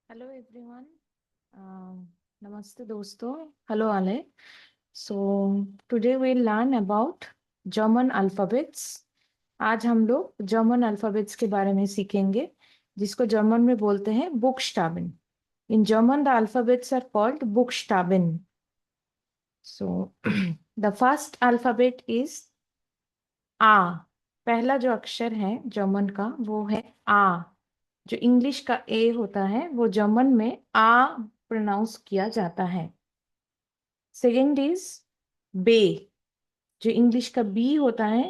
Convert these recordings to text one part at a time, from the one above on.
Hello everyone. नमस्ते दोस्तों। Hello आले। So today we learn about German alphabets. आज हम लोग जर्मन अल्फाबेट्स के बारे में सीखेंगे, जिसको जर्मन में बोलते हैं बुकस्टाबेन। In German the alphabets are called बुकस्टाबेन। So the first alphabet is आ। पहला जो अक्षर है जर्मन का वो है आ। जो इंग्लिश का ए होता है वो जर्मन में आ प्रोनाउंस किया जाता है। सेकेंड इज बे। जो इंग्लिश का बी होता है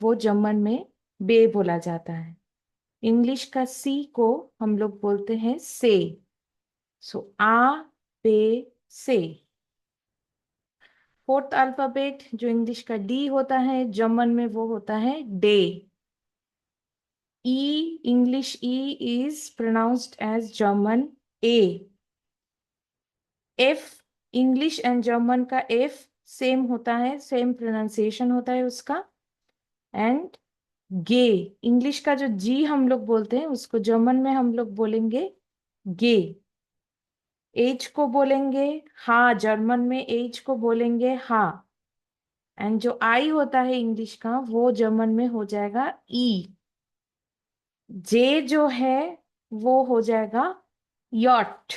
वो जर्मन में बे बोला जाता है। इंग्लिश का सी को हम लोग बोलते हैं से। सो आ बे से। फोर्थ अल्फाबेट जो इंग्लिश का डी होता है जर्मन में वो होता है day. E, English E is pronounced as German A. F, English and German का F सेम होता है, सेम प्रोनाउंसिएशन होता है उसका। एंड गे, इंग्लिश का जो जी हम लोग बोलते हैं उसको जर्मन में हम लोग बोलेंगे गे। एच को बोलेंगे हाँ, जर्मन में एच को बोलेंगे हाँ। एंड जो आई होता है इंग्लिश का वो जर्मन में हो जाएगा ई। जे जो है वो हो जाएगा यॉट।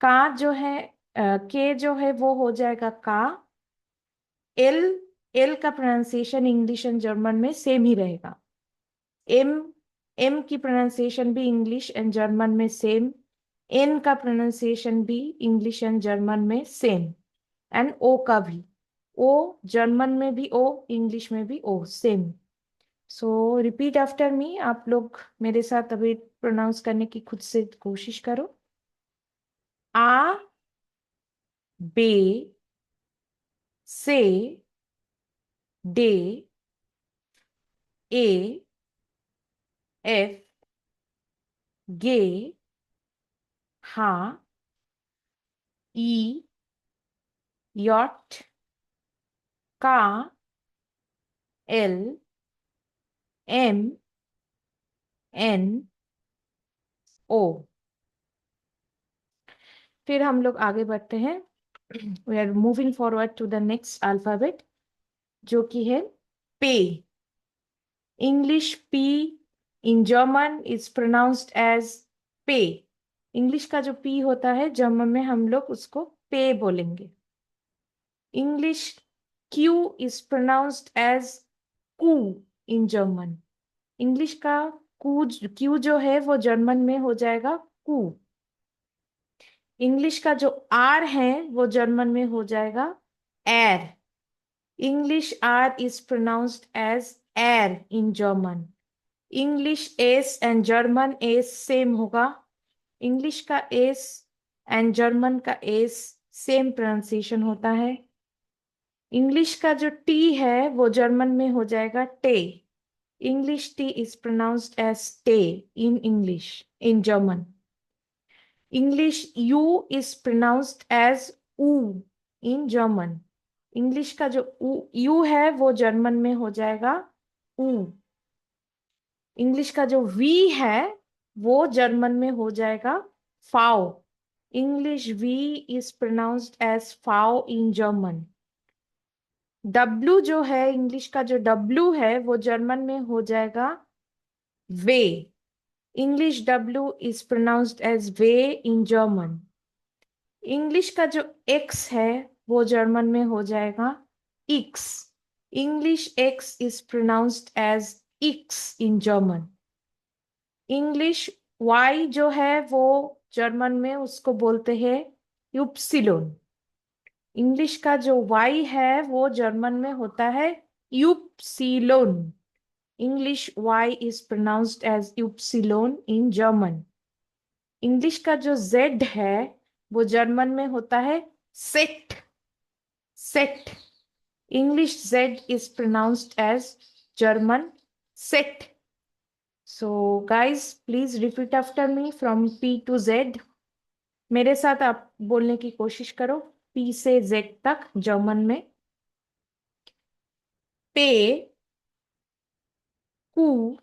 का जो है के जो है वो हो जाएगा का। एल, एल का प्रोनाउंसिएशन इंग्लिश एंड जर्मन में सेम ही रहेगा। एम, एम की प्रोनाउंसिएशन भी इंग्लिश एंड जर्मन में सेम। एन का प्रोनाउंसिएशन भी इंग्लिश एंड जर्मन में सेम। एंड ओ का भी, ओ जर्मन में भी ओ, इंग्लिश में भी O same. So repeat after me, आप लोग मेरे साथ अभी प्रोनाउंस करने की खुद से कोशिश करो। आ बे से डे ए एफ गे हा ई यॉट का एल एम एन ओ। फिर हम लोग आगे बढ़ते हैं। We are moving forward to the next alphabet जो कि है पे। English P in German is pronounced as पे। इंग्लिश का जो पी होता है जर्मन में हम लोग उसको पे बोलेंगे। English Q is pronounced as कू इन जर्मन। इंग्लिश का कू, क्यू जो है वो जर्मन में हो जाएगा कू। इंग्लिश का जो आर है वो जर्मन में हो जाएगा एर। English R is pronounced as एर in German. English S and German S same होगा। इंग्लिश का एस एंड जर्मन का एस सेम प्रोनाउंसिएशन होता है। इंग्लिश का जो टी है वो जर्मन में हो जाएगा टे। English T is pronounced as टे in English, in German. English U is pronounced as ऊ इन जर्मन। इंग्लिश का जो यू है वो जर्मन में हो जाएगा ऊ। इंग्लिश का जो वी है वो जर्मन में हो जाएगा फाउ। English V is pronounced as फाउ इन जर्मन। डब्ल्यू जो है, इंग्लिश का जो डब्ल्यू है वो जर्मन में हो जाएगा वे। English W is pronounced as वे इन जर्मन। इंग्लिश का जो एक्स है वो जर्मन में हो जाएगा इक्स। English X is pronounced as इक्स इन जर्मन। इंग्लिश वाई जो है वो जर्मन में उसको बोलते हैं यूप्सिलोन। इंग्लिश का जो वाई है वो जर्मन में होता है यूप्सिलोन। English Y is pronounced as यूप्सिलोन इन जर्मन। इंग्लिश का जो जेड है वो जर्मन में होता है सेट। सेट। English Z is pronounced as German सेट। So guys please repeat after me from P to Z. मेरे साथ आप बोलने की कोशिश करो पी से जेड तक जर्मन में। पे, कू,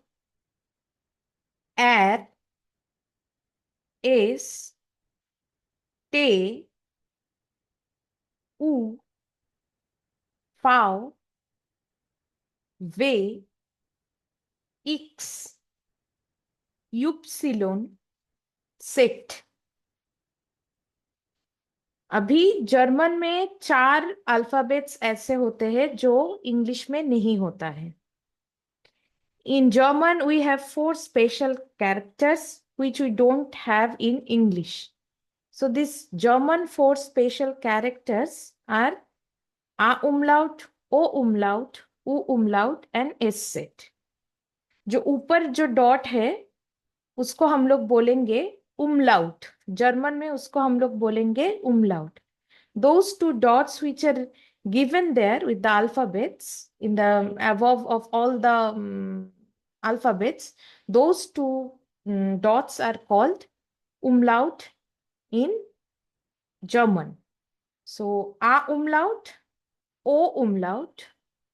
एर, एस, टे, ऊ, फाव, वे, इक्स, युप्सिलोन, सेट। अभी जर्मन में 4 अल्फाबेट्स ऐसे होते हैं जो इंग्लिश में नहीं होता है। In German, we have 4 special characters which we don't have in English. So these German 4 special characters are A umlaut, O umlaut, U umlaut and S set. जो ऊपर जो डॉट है उसको हम लोग बोलेंगे umlaut. जर्मन में उसको हम लोग बोलेंगे umlaut. Those 2 dots which are given there with the alphabets in the above of all the alphabets, those 2 dots are called umlaut in German. So A umlaut, O umlaut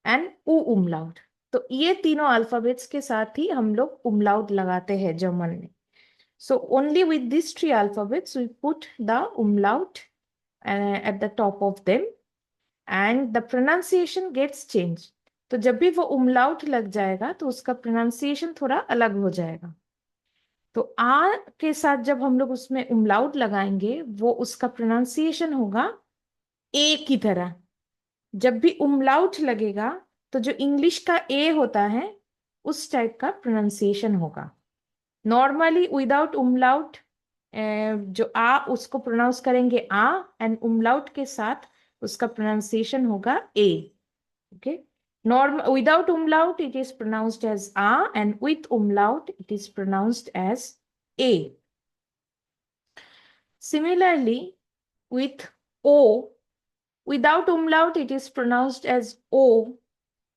and U umlaut. तो ये तीनों alphabets के साथ ही हम लोग umlaut लगाते हैं German में. So only with these 3 alphabets we put the umlaut at the top of them and the pronunciation gets changed. तो जब भी वो umlaut लग जाएगा तो उसका pronunciation थोड़ा अलग हो जाएगा. तो आ के साथ जब हम लोग उसमें umlaut लगाएंगे वो उसका pronunciation होगा ए की तरह. जब भी umlaut लगेगा तो जो इंग्लिश का ए होता है उस टाइप का pronunciation होगा. नॉर्मली विदाउट umlaut जो आ उसको प्रोनाउंस करेंगे आ एंड umlaut के साथ उसका प्रोनाउंसिएशन होगा ए. Okay, normal without umlaut it is pronounced as a and with umlaut it is pronounced as a. Similarly with o, without umlaut it is pronounced as o,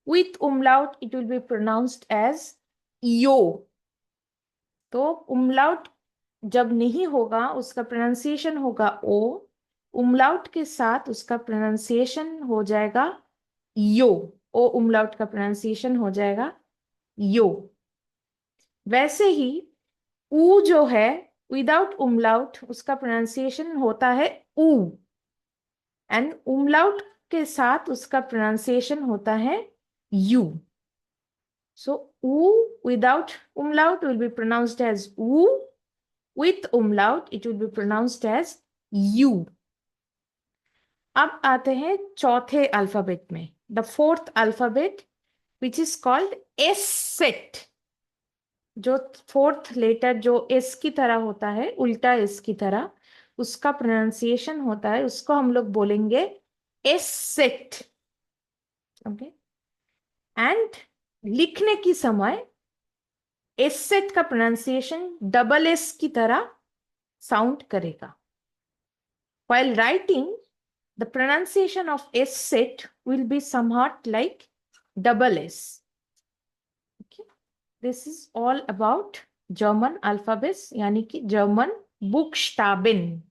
with umlaut it will be pronounced as yo. तो umlaut जब नहीं होगा उसका pronunciation होगा ओ, umlaut के साथ उसका pronunciation हो जाएगा यो. ओ umlaut का प्रोनाउंसिएशन हो जाएगा यो. वैसे ही ऊ जो है विदाउट umlaut उसका प्रोनाउंसिएशन होता है ऊ एंड umlaut के साथ उसका प्रोनाउंसिएशन होता है you. So u without umlaut will be pronounced as u, with umlaut it will be pronounced as u. अब आते हैं चौथे अल्फाबेट में, the fourth alphabet which is called S set. जो फोर्थ लेटर जो एस की तरह होता है, उल्टा एस की तरह उसका प्रोनाउंसिएशन होता है, उसको हम लोग बोलेंगे एस सेट. ओके, एंड लिखने की समय एस सेट का प्रोनाउंसिएशन डबल एस की तरह साउंड करेगा. While writing, the pronunciation of S set will be somewhat like double S. Okay. This is all about German alphabets, यानी कि German Buchstaben.